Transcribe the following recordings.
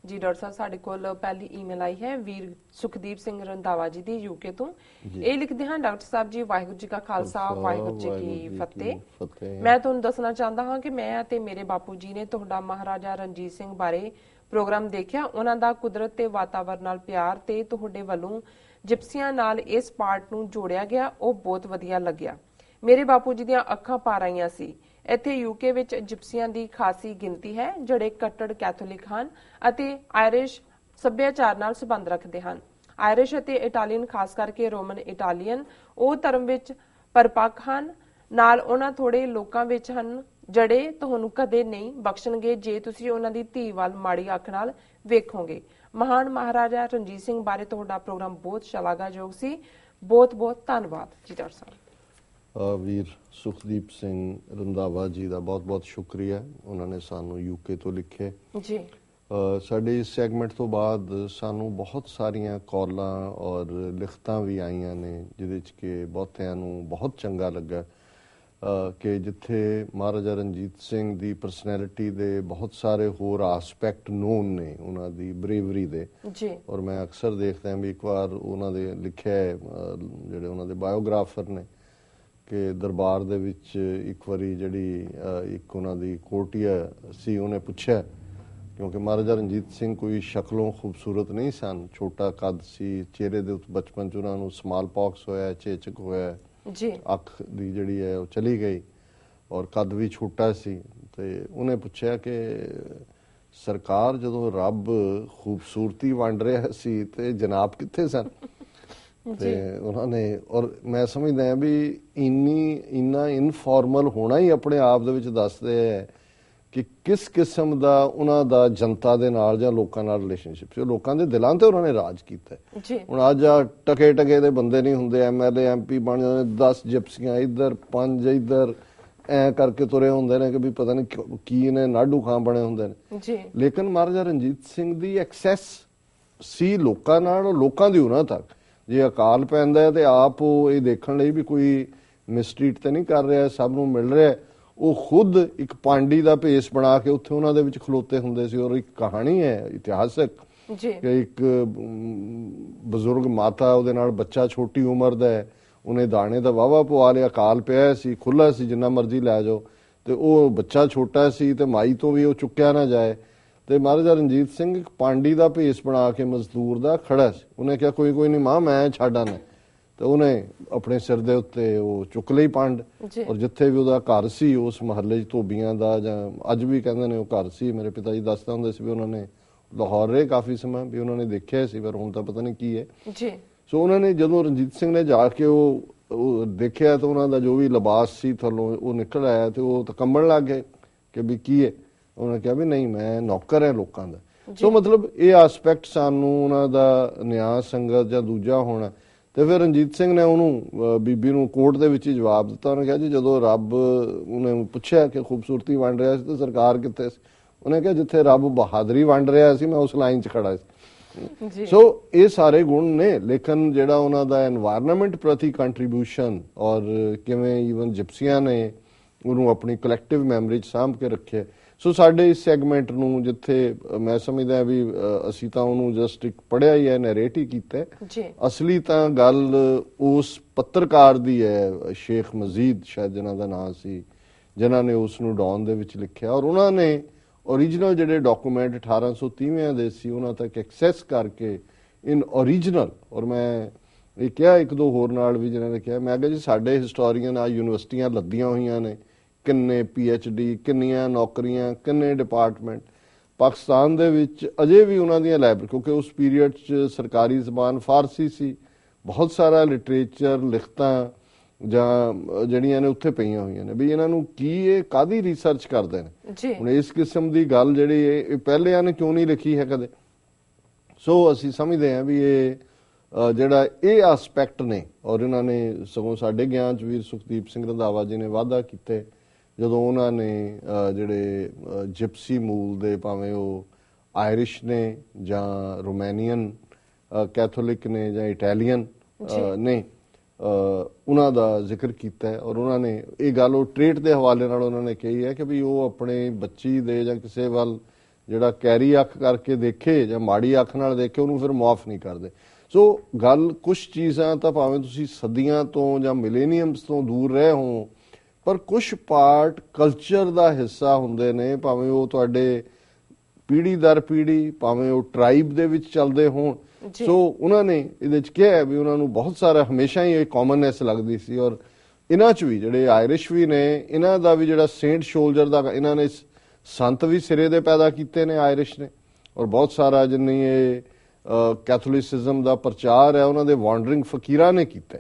ਜੀ ਡਾਕਟਰ ਸਾਹਿਬ, ਸਾਡੇ ਕੋਲ ਪਹਿਲੀ ਈਮੇਲ ਆਈ ਹੈ ਵੀਰ ਸੁਖਦੀਪ ਸਿੰਘ ਰੰਧਾਵਾ ਜੀ ਦੀ ਯੂਕੇ ਤੋਂ। ਇਹ ਲਿਖਦੇ ਹਨ, ਡਾਕਟਰ ਸਾਹਿਬ ਜੀ ਵਾਹਿਗੁਰੂ ਜੀ ਕਾ ਖਾਲਸਾ ਵਾਹਿਗੁਰੂ ਜੀ ਕੀ ਫਤਿਹ। ਮੈਂ ਤੁਹਾਨੂੰ ਦੱਸਣਾ ਚਾਹੁੰਦਾ ਹਾਂ ਕਿ ਮੈਂ ਅਤੇ ਮੇਰੇ ਬਾਪੂ ਜੀ ਨੇ ਤੁਹਾਡਾ ਮਹਾਰਾਜਾ ਰਣਜੀਤ ਸਿੰਘ ਬਾਰੇ ਪ੍ਰੋਗਰਾਮ ਦੇਖਿਆ। ਉਹਨਾਂ ਦਾ ਕੁਦਰਤ ਤੇ ਵਾਤਾਵਰਣ ਨਾਲ ਪਿਆਰ ਤੇ ਤੁਹਾਡੇ ਵੱਲੋਂ ਜਿਪਸੀਆਂ ਨਾਲ ਇਸ ਪਾਰਟ ਨੂੰ ਜੋੜਿਆ ਗਿਆ, ਉਹ ਬਹੁਤ ਵਧੀਆ ਲੱਗਿਆ। ਮੇਰੇ ਬਾਪੂ ਜੀ ਦੀਆਂ ਅੱਖਾਂ ਪਾਰ ਆਈਆਂ ਸੀ। ਇੱਥੇ ਯੂਕੇ ਵਿੱਚ ਜਿਪਸੀਆਂ ਦੀ ਖਾਸੀ ਗਿਣਤੀ ਹੈ ਜਿਹੜੇ ਕੱਟੜ ਕੈਥੋਲਿਕ ਹਨ ਅਤੇ ਆਇਰਿਸ਼ ਸੱਭਿਆਚਾਰ ਨਾਲ ਸੰਬੰਧ ਰੱਖਦੇ ਹਨ। ਆਇਰਿਸ਼ ਅਤੇ ਇਟਾਲੀਅਨ, ਖਾਸ ਕਰਕੇ ਰੋਮਨ ਇਟਾਲੀਅਨ, ਉਹ ਧਰਮ ਵਿੱਚ ਪਰਪੱਕ ਹਨ। ਨਾਲ ਉਹਨਾਂ ਥੋੜੇ ਲੋਕਾਂ ਵਿੱਚ ਹਨ ਜਿਹੜੇ ਤੁਹਾਨੂੰ ਕਦੇ ਨਹੀਂ ਬਖਸ਼ਣਗੇ ਜੇ ਤੁਸੀਂ ਉਹਨਾਂ ਦੀ ਧੀ ਵੱਲ ਮਾੜੀ ਅੱਖ ਨਾਲ ਵੇਖੋਗੇ। ਮਹਾਨ ਮਹਾਰਾਜਾ ਰਣਜੀਤ ਸਿੰਘ ਬਾਰੇ ਤੁਹਾਡਾ ਪ੍ਰੋਗਰਾਮ ਬਹੁਤ ਸ਼ਲਾਘਾਯੋਗ ਸੀ। ਬਹੁਤ ਬਹੁਤ ਧੰਨਵਾਦ ਜੀ ਡਾਕਟਰ ਸਾਹਿਬ। ਵੀਰ ਸੁਖਦੀਪ ਸਿੰਘ ਰੰਧਾਵਾ ਜੀ ਦਾ ਬਹੁਤ ਬਹੁਤ ਸ਼ੁਕਰੀਆ, ਉਹਨਾਂ ਨੇ ਸਾਨੂੰ ਯੂਕੇ ਤੋਂ ਲਿਖੇ ਜੀ। ਸਾਡੇ ਇਸ ਸੈਗਮੈਂਟ ਤੋਂ ਬਾਅਦ ਸਾਨੂੰ ਬਹੁਤ ਸਾਰੀਆਂ ਕਾਲਾਂ ਔਰ ਲਿਖਤਾਂ ਵੀ ਆਈਆਂ ਨੇ ਜਿਹਦੇ 'ਚ ਕਿ ਬਹੁਤਿਆਂ ਨੂੰ ਬਹੁਤ ਚੰਗਾ ਲੱਗਾ ਕਿ ਜਿੱਥੇ ਮਹਾਰਾਜਾ ਰਣਜੀਤ ਸਿੰਘ ਦੀ ਪਰਸਨੈਲਿਟੀ ਦੇ ਬਹੁਤ ਸਾਰੇ ਹੋਰ ਆਸਪੈਕਟ ਨੋਨ ਨੇ, ਉਹਨਾਂ ਦੀ ਬਰੇਵਰੀ ਦੇ ਜੀ। ਔਰ ਮੈਂ ਅਕਸਰ ਦੇਖਦਾ ਹਾਂ ਵੀ ਇੱਕ ਵਾਰ ਉਹਨਾਂ ਦੇ ਲਿਖਿਆ ਜਿਹੜੇ ਉਹਨਾਂ ਦੇ ਬਾਇਓਗ੍ਰਾਫਰ ਨੇ ਕਿ ਦਰਬਾਰ ਦੇ ਵਿੱਚ ਇੱਕ ਵਾਰੀ ਜਿਹੜੀ ਇੱਕ ਉਹਨਾਂ ਦੀ ਕੋਟੀਆ ਸੀ, ਉਹਨੇ ਪੁੱਛਿਆ, ਕਿਉਂਕਿ ਮਹਾਰਾਜਾ ਰਣਜੀਤ ਸਿੰਘ ਕੋਈ ਸ਼ਕਲੋਂ ਖੂਬਸੂਰਤ ਨਹੀਂ ਸਨ, ਛੋਟਾ ਕੱਦ ਸੀ, ਚਿਹਰੇ ਦੇ ਉੱਤੇ ਬਚਪਨ 'ਚ ਉਹਨਾਂ ਨੂੰ ਸਮਾਲ ਪੌਕਸ ਹੋਇਆ, ਚੇਚਕ ਹੋਇਆ ਜੀ, ਅੱਖ ਦੀ ਜਿਹੜੀ ਹੈ ਉਹ ਚਲੀ ਗਈ ਔਰ ਕੱਦ ਵੀ ਛੋਟਾ ਸੀ। ਤੇ ਉਹਨੇ ਪੁੱਛਿਆ ਕਿ ਸਰਕਾਰ ਜਦੋਂ ਰੱਬ ਖੂਬਸੂਰਤੀ ਵੰਡ ਰਿਹਾ ਸੀ ਤੇ ਜਨਾਬ ਕਿੱਥੇ ਸਨ? ਤੇ ਉਹਨਾਂ ਨੇ, ਔਰ ਮੈਂ ਸਮਝਦਾ ਹਾਂ ਵੀ ਇੰਨਾ ਇਨਫਾਰਮਲ ਹੋਣਾ ਹੀ ਆਪਣੇ ਆਪ ਦੇ ਵਿੱਚ ਦੱਸਦੇ ਹੈ ਕਿ ਕਿਸ ਕਿਸਮ ਦਾ ਉਹਨਾਂ ਦਾ ਜਨਤਾ ਦੇ ਨਾਲ ਜਾਂ ਲੋਕਾਂ ਨਾਲ ਰਿਲੇਸ਼ਨਸ਼ਿਪ ਸੀ। ਲੋਕਾਂ ਦੇ ਦਿਲਾਂ ਤੇ ਉਹਨਾਂ ਨੇ ਰਾਜ ਕੀਤਾ। ਹੁਣ ਅੱਜ ਆ ਟਕੇ ਦੇ ਬੰਦੇ ਨਹੀਂ ਹੁੰਦੇ, MLA MP ਬਣ ਜਾਂਦੇ, 10 ਜਿਪਸੀਆਂ ਇੱਧਰ 5 ਇੱਧਰ ਐ ਕਰਕੇ ਤੁਰੇ ਹੁੰਦੇ ਨੇ ਕਿ ਵੀ ਪਤਾ ਨਹੀਂ ਕੀ ਨੇ, ਨਾਡੂ ਖਾਂ ਬਣੇ ਹੁੰਦੇ ਨੇ। ਲੇਕਿਨ ਮਹਾਰਾਜਾ ਰਣਜੀਤ ਸਿੰਘ ਦੀ ਐਕਸੈਸ ਸੀ ਲੋਕਾਂ ਨਾਲ, ਲੋਕਾਂ ਦੀ ਉਹਨਾਂ ਤੱਕ। ਜੇ ਅਕਾਲ ਪੈਂਦਾ ਤੇ ਆਪ ਉਹ ਇਹ ਦੇਖਣ ਲਈ ਵੀ ਕੋਈ ਮਿਸਟਰੀਟ ਤੇ ਨਹੀਂ ਕਰ ਰਿਹਾ, ਸਭ ਨੂੰ ਮਿਲ ਰਿਹਾ, ਉਹ ਖੁਦ ਇੱਕ ਪਾਂਡੀ ਦਾ ਭੇਸ ਬਣਾ ਕੇ ਉੱਥੇ ਉਹਨਾਂ ਦੇ ਵਿੱਚ ਖਲੋਤੇ ਹੁੰਦੇ ਸੀ। ਔਰ ਇੱਕ ਕਹਾਣੀ ਹੈ ਇਤਿਹਾਸਕ ਕਿ ਇੱਕ ਬਜ਼ੁਰਗ ਮਾਤਾ, ਉਹਦੇ ਨਾਲ ਬੱਚਾ ਛੋਟੀ ਉਮਰ ਦਾ ਹੈ, ਉਹਨੇ ਦਾਣੇ ਦਾ ਵਾਹਵਾ ਪਵਾ ਲਿਆ, ਅਕਾਲ ਪਿਆ ਸੀ, ਖੁੱਲਾ ਸੀ, ਜਿੰਨਾ ਮਰਜ਼ੀ ਲੈ ਜਾਓ, ਤੇ ਉਹ ਬੱਚਾ ਛੋਟਾ ਸੀ ਤੇ ਮਾਈ ਤੋਂ ਵੀ ਉਹ ਚੁੱਕਿਆ ਨਾ ਜਾਏ। ਤੇ ਮਹਾਰਾਜਾ ਰਣਜੀਤ ਸਿੰਘ ਇੱਕ ਪਾਂਡੀ ਦਾ ਭੇਸ ਬਣਾ ਕੇ ਮਜ਼ਦੂਰ ਦਾ ਖੜਾ ਸੀ। ਉਹਨੇ ਕਿਹਾ ਕੋਈ ਨਹੀਂ ਮਾਂ, ਮੈਂ ਛੱਡ ਆਣਾ। ਤੇ ਉਹਨੇ ਆਪਣੇ ਸਿਰ ਦੇ ਉੱਤੇ ਉਹ ਚੁੱਕ ਲਈ ਪੰਡ, ਔਰ ਜਿੱਥੇ ਵੀ ਉਹਦਾ ਘਰ ਸੀ ਉਸ ਮਹੱਲੇ 'ਚ ਧੋਬੀਆਂ ਦਾ, ਜਾਂ ਅੱਜ ਵੀ ਕਹਿੰਦੇ ਨੇ ਉਹ ਘਰ ਸੀ। ਮੇਰੇ ਪਿਤਾ ਜੀ ਦੱਸਦੇ ਹੁੰਦੇ ਸੀ ਵੀ ਉਹਨਾਂ ਨੇ ਲਾਹੌਰ ਰਹੇ ਕਾਫੀ ਸਮਾਂ, ਵੀ ਉਹਨਾਂ ਨੇ ਦੇਖਿਆ ਸੀ, ਪਰ ਹੁਣ ਤਾਂ ਪਤਾ ਨਹੀਂ ਕੀ ਹੈ। ਸੋ ਉਹਨਾਂ ਨੇ ਜਦੋਂ ਰਣਜੀਤ ਸਿੰਘ ਨੇ ਜਾ ਕੇ ਉਹ ਦੇਖਿਆ ਤਾਂ ਉਹਨਾਂ ਦਾ ਜੋ ਵੀ ਲਿਬਾਸ ਸੀ ਥੱਲੋਂ ਉਹ ਨਿਕਲ ਆਇਆ ਤੇ ਉਹ ਤਾਂ ਕੰਬਣ ਲੱਗ ਗਏ ਕਿ ਵੀ ਕੀ ਹੈ। ਉਹਨੇ ਕਿਹਾ ਵੀ ਨਹੀਂ, ਮੈਂ ਨੌਕਰ ਹੈ ਲੋਕਾਂ ਦਾ। ਸੋ ਮਤਲਬ ਇਹ ਆਸਪੈਕਟ ਸਾਨੂੰ ਉਹਨਾਂ ਦਾ ਨਿਆਂ ਸੰਗਤ ਜਾਂ ਦੂਜਾ ਹੋਣਾ। ਤੇ ਫਿਰ ਰਣਜੀਤ ਸਿੰਘ ਨੇ ਉਹਨੂੰ, ਬੀਬੀ ਨੂੰ ਕੋਰਟ ਦੇ ਵਿੱਚ ਹੀ ਜਵਾਬ ਦਿੱਤਾ। ਉਹਨੇ ਕਿਹਾ ਜੀ ਜਦੋਂ ਰੱਬ, ਉਹਨੇ ਪੁੱਛਿਆ ਕਿ ਖੂਬਸੂਰਤੀ ਵੰਡ ਰਿਹਾ ਸੀ ਤੇ ਸਰਕਾਰ ਕਿੱਥੇ ਸੀ? ਉਹਨੇ ਕਿਹਾ ਜਿੱਥੇ ਰੱਬ ਬਹਾਦਰੀ ਵੰਡ ਰਿਹਾ ਸੀ ਮੈਂ ਉਸ ਲਾਈਨ 'ਚ ਖੜਾ ਸੀ। ਸੋ ਇਹ ਸਾਰੇ ਗੁਣ ਨੇ, ਲੇਕਿਨ ਜਿਹੜਾ ਉਹਨਾਂ ਦਾ ਐਨਵਾਇਰਨਮੈਂਟ ਪ੍ਰਤੀ ਕੰਟਰੀਬਿਊਸ਼ਨ ਔਰ ਕਿਵੇਂ ਈਵਨ ਜਿਪਸੀਆਂ ਨੇ ਉਹਨੂੰ ਆਪਣੀ ਕਲੈਕਟਿਵ ਮੈਮਰੀ 'ਚ ਸਾਂਭ ਕੇ ਰੱਖਿਆ। ਸੋ ਸਾਡੇ ਇਸ ਸੈਗਮੈਂਟ ਨੂੰ, ਜਿੱਥੇ ਮੈਂ ਸਮਝਦਾ ਵੀ ਅਸੀਂ ਤਾਂ ਉਹਨੂੰ ਜਸਟ ਇੱਕ ਪੜ੍ਹਿਆ ਹੀ ਹੈ, ਨਰੇਟ ਹੀ ਕੀਤਾ, ਅਸਲੀ ਤਾਂ ਗੱਲ ਉਸ ਪੱਤਰਕਾਰ ਦੀ ਹੈ, ਸ਼ੇਖ ਮਜੀਦ ਸ਼ਾਇਦ ਜਿਨ੍ਹਾਂ ਦਾ ਨਾਂ ਸੀ, ਜਿਨ੍ਹਾਂ ਨੇ ਉਸ ਨੂੰ ਡੌਨ ਦੇ ਵਿੱਚ ਲਿਖਿਆ। ਔਰ ਉਹਨਾਂ ਨੇ ਓਰੀਜਨਲ ਜਿਹੜੇ ਡਾਕੂਮੈਂਟ 1830 ਦੇ ਸੀ ਉਹਨਾਂ ਤੱਕ ਐਕਸੈਸ ਕਰਕੇ ਇਨ ਓਰੀਜਨਲ, ਔਰ ਮੈਂ ਇਹ ਕਿਹਾ ਇੱਕ ਦੋ ਹੋਰ ਨਾਲ ਵੀ ਜਿਨ੍ਹਾਂ ਨੇ ਕਿਹਾ, ਮੈਂ ਕਿਹਾ ਜੀ ਸਾਡੇ ਹਿਸਟੋਰੀਅਨ ਆ ਯੂਨੀਵਰਸਿਟੀਆਂ ਲੱਦੀਆਂ ਹੋਈਆਂ ਨੇ, ਕਿੰਨੇ PhD, ਕਿੰਨੀਆਂ ਨੌਕਰੀਆਂ, ਕਿੰਨੇ ਡਿਪਾਰਟਮੈਂਟ ਪਾਕਿਸਤਾਨ ਦੇ ਵਿੱਚ ਅਜੇ ਵੀ ਉਹਨਾਂ ਦੀਆਂ ਲਾਇਬ੍ਰੇਰੀ, ਕਿਉਂਕਿ ਉਸ ਪੀਰੀਅਡ 'ਚ ਸਰਕਾਰੀ ਜ਼ਬਾਨ ਫਾਰਸੀ ਸੀ, ਬਹੁਤ ਸਾਰਾ ਲਿਟਰੇਚਰ, ਲਿਖਤਾਂ ਜਾਂ ਜਿਹੜੀਆਂ ਨੇ ਉੱਥੇ ਪਈਆਂ ਹੋਈਆਂ ਨੇ ਵੀ ਇਹਨਾਂ ਨੂੰ ਕੀ, ਇਹ ਕਾਹਦੀ ਰਿਸਰਚ ਕਰਦੇ ਨੇ। ਹੁਣ ਇਸ ਕਿਸਮ ਦੀ ਗੱਲ ਜਿਹੜੀ ਇਹ ਪਹਿਲਿਆਂ ਨੇ ਕਿਉਂ ਨਹੀਂ ਲਿਖੀ ਹੈ ਕਦੇ। ਸੋ ਅਸੀਂ ਸਮਝਦੇ ਹਾਂ ਵੀ ਇਹ ਜਿਹੜਾ ਇਹ ਆਸਪੈਕਟ ਨੇ, ਔਰ ਇਹਨਾਂ ਨੇ ਸਗੋਂ ਸਾਡੇ ਗਿਆਨ 'ਚ ਵੀਰ ਸੁਖਦੀਪ ਸਿੰਘ ਰੰਧਾਵਾ ਜੀ ਨੇ ਵਾਅਦਾ ਕੀਤੇ ਜਦੋਂ ਉਹਨਾਂ ਨੇ ਜਿਹੜੇ ਜਿਪਸੀ ਮੂਲ ਦੇ, ਭਾਵੇਂ ਉਹ ਆਇਰਿਸ਼ ਨੇ ਜਾਂ ਰੋਮੈਨੀਅਨ ਕੈਥੋਲਿਕ ਨੇ ਜਾਂ ਇਟਾਲੀਅਨ ਨੇ, ਉਹਨਾਂ ਦਾ ਜ਼ਿਕਰ ਕੀਤਾ ਹੈ। ਔਰ ਉਹਨਾਂ ਨੇ ਇਹ ਗੱਲ ਉਹ ਟ੍ਰੇਟ ਦੇ ਹਵਾਲੇ ਨਾਲ ਉਹਨਾਂ ਨੇ ਕਹੀ ਹੈ ਕਿ ਵੀ ਉਹ ਆਪਣੇ ਬੱਚੀ ਦੇ ਜਾਂ ਕਿਸੇ ਵੱਲ ਜਿਹੜਾ ਕੈਰੀ ਅੱਖ ਕਰਕੇ ਦੇਖੇ ਜਾਂ ਮਾੜੀ ਅੱਖ ਨਾਲ ਦੇਖੇ ਉਹਨੂੰ ਫਿਰ ਮਾਫ ਨਹੀਂ ਕਰਦੇ। ਸੋ ਗੱਲ ਕੁਝ ਚੀਜ਼ਾਂ ਤਾਂ ਭਾਵੇਂ ਤੁਸੀਂ ਸਦੀਆਂ ਤੋਂ ਜਾਂ ਮਿਲੇਨੀਅਮਸ ਤੋਂ ਦੂਰ ਰਹੇ ਹੋ, ਪਰ ਕੁਝ ਪਾਰਟ ਕਲਚਰ ਦਾ ਹਿੱਸਾ ਹੁੰਦੇ ਨੇ, ਭਾਵੇਂ ਉਹ ਤੁਹਾਡੇ ਪੀੜ੍ਹੀ ਦਰ ਪੀੜ੍ਹੀ, ਭਾਵੇਂ ਉਹ ਟ੍ਰਾਈਬ ਦੇ ਵਿੱਚ ਚੱਲਦੇ ਹੋਣ। ਸੋ ਉਹਨਾਂ ਨੇ ਇਹਦੇ ਚ ਕਿਹਾ ਵੀ ਉਹਨਾਂ ਨੂੰ ਬਹੁਤ ਸਾਰਾ ਹਮੇਸ਼ਾ ਹੀ ਇਹ ਕਾਮਨਨੈਸ ਲੱਗਦੀ ਸੀ। ਔਰ ਇਹਨਾਂ ਚ ਵੀ ਜਿਹੜੇ ਆਇਰਿਸ਼ ਵੀ ਨੇ, ਇਹਨਾਂ ਦਾ ਵੀ ਜਿਹੜਾ ਸੇਂਟ ਸ਼ੋਲਜਰ ਦਾ, ਇਹਨਾਂ ਨੇ ਸੰਤ ਵੀ ਸਿਰੇ ਦੇ ਪੈਦਾ ਕੀਤੇ ਨੇ ਆਇਰਿਸ਼ ਨੇ। ਔਰ ਬਹੁਤ ਸਾਰਾ ਜਿੰਨੀ ਇਹ ਕੈਥੋਲਿਸਿਜ਼ਮ ਦਾ ਪ੍ਰਚਾਰ ਹੈ ਉਹਨਾਂ ਦੇ ਵਾਂਡਰਿੰਗ ਫਕੀਰਾਂ ਨੇ ਕੀਤਾ।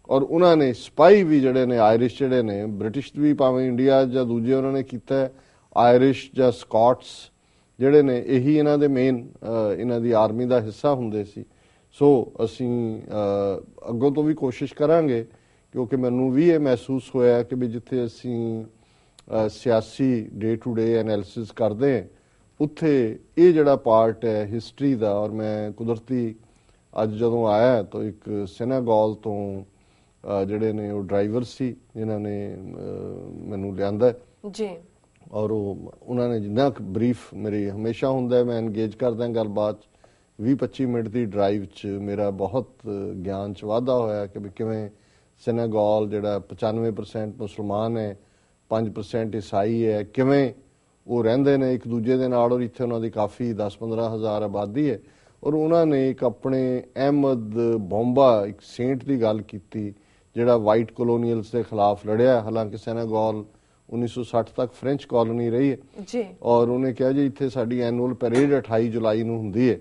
ਔਰ ਉਹਨਾਂ ਨੇ ਸਪਾਈ ਵੀ ਜਿਹੜੇ ਨੇ ਆਇਰਿਸ਼ ਜਿਹੜੇ ਨੇ, ਬ੍ਰਿਟਿਸ਼ ਵੀ ਭਾਵੇਂ ਇੰਡੀਆ ਜਾਂ ਦੂਜੇ ਉਹਨਾਂ ਨੇ ਕੀਤਾ, ਆਇਰਿਸ਼ ਜਾਂ ਸਕਾਟਸ ਜਿਹੜੇ ਨੇ ਇਹੀ ਇਹਨਾਂ ਦੇ ਮੇਨ ਇਹਨਾਂ ਦੀ ਆਰਮੀ ਦਾ ਹਿੱਸਾ ਹੁੰਦੇ ਸੀ। ਸੋ ਅਸੀਂ ਅੱਗੋਂ ਤੋਂ ਵੀ ਕੋਸ਼ਿਸ਼ ਕਰਾਂਗੇ, ਕਿਉਂਕਿ ਮੈਨੂੰ ਵੀ ਇਹ ਮਹਿਸੂਸ ਹੋਇਆ ਕਿ ਵੀ ਜਿੱਥੇ ਅਸੀਂ ਸਿਆਸੀ ਡੇ ਟੂ ਡੇ ਐਨਾਲਿਸਿਸ ਕਰਦੇ ਹਾਂ, ਉੱਥੇ ਇਹ ਜਿਹੜਾ ਪਾਰਟ ਹੈ ਹਿਸਟਰੀ ਦਾ। ਔਰ ਮੈਂ ਕੁਦਰਤੀ ਅੱਜ ਜਦੋਂ ਆਇਆ ਤਾਂ ਇੱਕ ਸੈਨੇਗਲ ਤੋਂ ਜਿਹੜੇ ਨੇ ਉਹ ਡਰਾਈਵਰ ਸੀ ਜਿਨ੍ਹਾਂ ਨੇ ਮੈਨੂੰ ਲਿਆਂਦਾ ਜੀ। ਔਰ ਉਹਨਾਂ ਨੇ ਜਿੰਨਾ ਕੁ ਬਰੀਫ ਮੇਰੀ ਹਮੇਸ਼ਾ ਹੁੰਦਾ, ਮੈਂ ਐਨਗੇਜ ਕਰਦਾ ਗੱਲਬਾਤ 20-25 ਮਿੰਟ ਦੀ ਡਰਾਈਵ 'ਚ ਮੇਰਾ ਬਹੁਤ ਗਿਆਨ 'ਚ ਵਾਧਾ ਹੋਇਆ ਕਿ ਵੀ ਕਿਵੇਂ ਸੈਨੇਗਲ ਜਿਹੜਾ 95% ਮੁਸਲਮਾਨ ਹੈ, 5% ਈਸਾਈ ਹੈ, ਕਿਵੇਂ ਉਹ ਰਹਿੰਦੇ ਨੇ ਇੱਕ ਦੂਜੇ ਦੇ ਨਾਲ। ਔਰ ਇੱਥੇ ਉਹਨਾਂ ਦੀ ਕਾਫੀ 10-15 ਹਜ਼ਾਰ ਆਬਾਦੀ ਹੈ। ਔਰ ਉਹਨਾਂ ਨੇ ਇੱਕ ਆਪਣੇ ਅਹਿਮਦ ਬੰਬਾ ਇੱਕ ਸੇਂਟ ਦੀ ਗੱਲ ਕੀਤੀ ਜਿਹੜਾ ਵਾਈਟ ਕਲੋਨੀਅਲਸ ਦੇ ਖਿਲਾਫ ਲੜਿਆ। ਹਾਲਾਂਕਿ ਸੈਨੇਗਲ 1960 ਤੱਕ ਫ੍ਰੈਂਚ ਕਾਲੋਨੀ ਰਹੀ ਹੈ ਜੀ। ਔਰ ਉਹਨੇ ਕਿਹਾ ਜੀ ਇੱਥੇ ਸਾਡੀ ਐਨੂਅਲ ਪੈਰੇਡ 28 ਜੁਲਾਈ ਨੂੰ ਹੁੰਦੀ ਹੈ,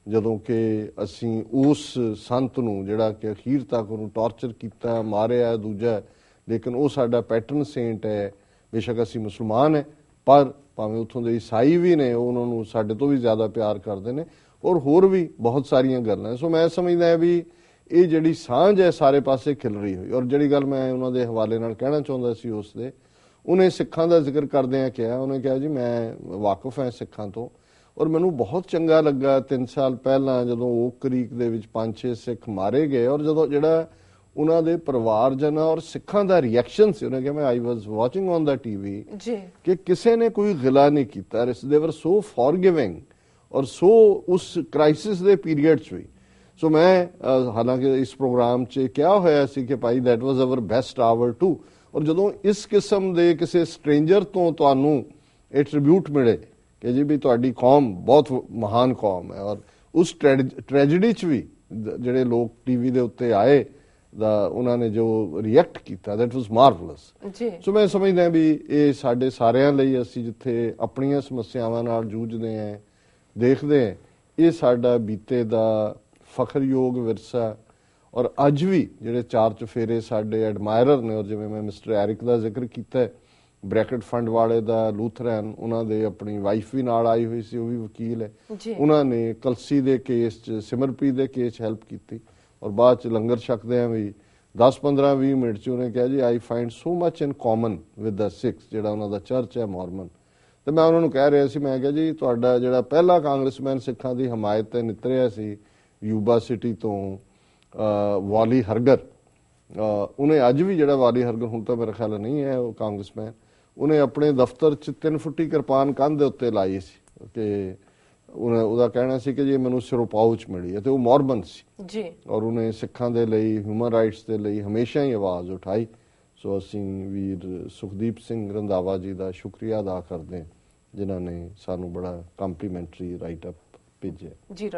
ਜਦੋਂ ਕਿ ਅਸੀਂ ਉਸ ਸੰਤ ਨੂੰ ਜਿਹੜਾ ਕਿ ਅਖੀਰ ਤੱਕ ਉਹਨੂੰ ਟਾਰਚਰ ਕੀਤਾ, ਮਾਰਿਆ ਦੂਜਾ, ਲੇਕਿਨ ਉਹ ਸਾਡਾ ਪੈਟਰਨ ਸੇਂਟ ਹੈ। ਬੇਸ਼ੱਕ ਅਸੀਂ ਮੁਸਲਮਾਨ ਹੈ, ਪਰ ਭਾਵੇਂ ਉੱਥੋਂ ਦੇ ਈਸਾਈ ਵੀ ਨੇ, ਉਹ ਉਹਨਾਂ ਨੂੰ ਸਾਡੇ ਤੋਂ ਵੀ ਜ਼ਿਆਦਾ ਪਿਆਰ ਕਰਦੇ ਨੇ। ਔਰ ਹੋਰ ਵੀ ਬਹੁਤ ਸਾਰੀਆਂ ਗੱਲਾਂ। ਸੋ ਮੈਂ ਸਮਝਦਾ ਵੀ ਇਹ ਜਿਹੜੀ ਸਾਂਝ ਹੈ ਸਾਰੇ ਪਾਸੇ ਖਿਲ ਰਹੀ ਹੋਈ। ਔਰ ਜਿਹੜੀ ਗੱਲ ਮੈਂ ਉਹਨਾਂ ਦੇ ਹਵਾਲੇ ਨਾਲ ਕਹਿਣਾ ਚਾਹੁੰਦਾ ਸੀ, ਉਸ ਦੇ ਉਹਨੇ ਸਿੱਖਾਂ ਦਾ ਜ਼ਿਕਰ ਕਰਦਿਆਂ ਕਿਹਾ, ਉਹਨੇ ਕਿਹਾ ਜੀ ਮੈਂ ਵਾਕਿਫ ਹਾਂ ਸਿੱਖਾਂ ਤੋਂ। ਔਰ ਮੈਨੂੰ ਬਹੁਤ ਚੰਗਾ ਲੱਗਾ 3 ਸਾਲ ਪਹਿਲਾਂ ਜਦੋਂ ਓਕ ਕਰੀਕ ਦੇ ਵਿੱਚ 5-6 ਸਿੱਖ ਮਾਰੇ ਗਏ, ਔਰ ਜਦੋਂ ਜਿਹੜਾ ਉਹਨਾਂ ਦੇ ਪਰਿਵਾਰਜਨਾਂ ਔਰ ਸਿੱਖਾਂ ਦਾ ਰਿਐਕਸ਼ਨ ਸੀ, ਉਹਨੇ ਕਿਹਾ ਮੈਂ ਆਈ ਵਾਜ਼ ਵਾਚਿੰਗ ਔਨ ਦਾ ਟੀਵੀ ਕਿ ਕਿਸੇ ਨੇ ਕੋਈ ਗਿਲਾ ਨਹੀਂ ਕੀਤਾ। ਦੇ ਵਰ ਸੋ ਫੋਰਗਿਵਿੰਗ ਔਰ ਸੋ ਉਸ ਕ੍ਰਾਈਸਿਸ ਦੇ ਪੀਰੀਅਡ 'ਚ ਵੀ। ਸੋ ਮੈਂ ਹਾਲਾਂਕਿ ਇਸ ਪ੍ਰੋਗਰਾਮ 'ਚ ਕਿਹਾ ਹੋਇਆ ਸੀ ਕਿ ਭਾਈ that was our best hour too. ਔਰ ਜਦੋਂ ਇਸ ਕਿਸਮ ਦੇ ਕਿਸੇ ਸਟ੍ਰੇਂਜਰ ਤੋਂ ਤੁਹਾਨੂੰ ਇਹ ਟ੍ਰਿਬਿਊਟ ਮਿਲੇ ਕਿ ਜੀ ਵੀ ਤੁਹਾਡੀ ਕੌਮ ਬਹੁਤ ਮਹਾਨ ਕੌਮ ਹੈ, ਔਰ ਉਸ ਟ੍ਰੈਜੇਡੀ 'ਚ ਵੀ ਜਿਹੜੇ ਲੋਕ ਟੀਵੀ ਦੇ ਉੱਤੇ ਆਏ ਦਾ ਉਹਨਾਂ ਨੇ ਜੋ ਰਿਐਕਟ ਕੀਤਾ, ਦੈਟ ਵਾਜ਼ ਮਾਰਵਲਸ। ਸੋ ਮੈਂ ਸਮਝਦਾ ਵੀ ਇਹ ਸਾਡੇ ਸਾਰਿਆਂ ਲਈ, ਅਸੀਂ ਜਿੱਥੇ ਆਪਣੀਆਂ ਸਮੱਸਿਆਵਾਂ ਨਾਲ ਜੂਝਦੇ ਹਾਂ, ਦੇਖਦੇ ਹਾਂ, ਇਹ ਸਾਡਾ ਬੀਤੇ ਦਾ ਫਖਰਯੋਗ ਵਿਰਸਾ। ਔਰ ਅੱਜ ਵੀ ਜਿਹੜੇ 4 ਚੁਫੇਰੇ ਸਾਡੇ ਐਡਮਾਇਰਰ ਨੇ, ਔਰ ਜਿਵੇਂ ਮੈਂ ਮਿਸਟਰ ਐਰਿਕ ਦਾ ਜ਼ਿਕਰ ਕੀਤਾ, ਬ੍ਰੈਕਟ ਫੰਡ ਵਾਲੇ ਦਾ ਲੂਥਰਨ, ਉਹਨਾਂ ਦੇ ਆਪਣੀ ਵਾਈਫ ਵੀ ਨਾਲ ਆਈ ਹੋਈ ਸੀ, ਉਹ ਵੀ ਵਕੀਲ ਹੈ। ਉਹਨਾਂ ਨੇ ਕਲਸੀ ਦੇ ਕੇਸ 'ਚ, ਸਿਮਰਪ੍ਰੀਤ ਦੇ ਕੇਸ 'ਚ ਹੈਲਪ ਕੀਤੀ। ਔਰ ਬਾਅਦ 'ਚ ਲੰਗਰ ਛਕਦੇ ਆ ਵੀ 10-15-20 ਮਿੰਟ 'ਚ ਉਹਨੇ ਕਿਹਾ ਜੀ ਆਈ find so much in common with the Sikhs, ਜਿਹੜਾ ਉਹਨਾਂ ਦਾ ਚਰਚ ਹੈ ਮੋਰਮਨ। ਤੇ ਮੈਂ ਉਹਨਾਂ ਨੂੰ ਕਹਿ ਰਿਹਾ ਸੀ, ਮੈਂ ਕਿਹਾ ਜੀ ਤੁਹਾਡਾ ਜਿਹੜਾ ਪਹਿਲਾ ਕਾਂਗਰਸਮੈਨ ਸਿੱਖਾਂ ਦੀ ਹਮਾਇਤ ਤੇ ਨਿਤਰਿਆ ਸੀ ਯੂਬਾ ਸਿਟੀ ਤੋਂ, ਵਾਲੀ ਹਰਗਰ, ਉਹਨੇ ਅੱਜ ਵੀ ਜਿਹੜਾ ਵਾਲੀ ਹਰਗਰ ਹੁਣ ਤਾਂ ਮੇਰਾ ਖਿਆਲ ਨਹੀਂ ਹੈ ਉਹ ਕਾਂਗਰਸਮੈਨ, ਉਹਨੇ ਆਪਣੇ ਦਫ਼ਤਰ 'ਚ 3 ਫੁੱਟੀ ਕਿਰਪਾਨ ਕੰਧ ਦੇ ਉੱਤੇ ਲਾਈ ਸੀ ਕਿ ਉਹਦਾ ਕਹਿਣਾ ਸੀ ਕਿ ਜੇ ਮੈਨੂੰ ਸਿਰੋਪਾਓ 'ਚ ਮਿਲੀ ਹੈ, ਤੇ ਉਹ ਮੋਰਮਨ ਸੀ ਜੀ। ਔਰ ਉਹਨੇ ਸਿੱਖਾਂ ਦੇ ਲਈ, ਹਿਊਮਨ ਰਾਈਟਸ ਦੇ ਲਈ ਹਮੇਸ਼ਾ ਹੀ ਆਵਾਜ਼ ਉਠਾਈ। ਸੋ ਅਸੀਂ ਵੀਰ ਸੁਖਦੀਪ ਸਿੰਘ ਰੰਧਾਵਾ ਜੀ ਦਾ ਸ਼ੁਕਰੀਆ ਅਦਾ ਕਰਦੇ ਹਾਂ, ਜਿਨ੍ਹਾਂ ਨੇ ਸਾਨੂੰ ਬੜਾ ਕੰਪਲੀਮੈਂਟਰੀ ਰਾਈਟ ਅਪ ਭੇਜਿਆ ਜੀ।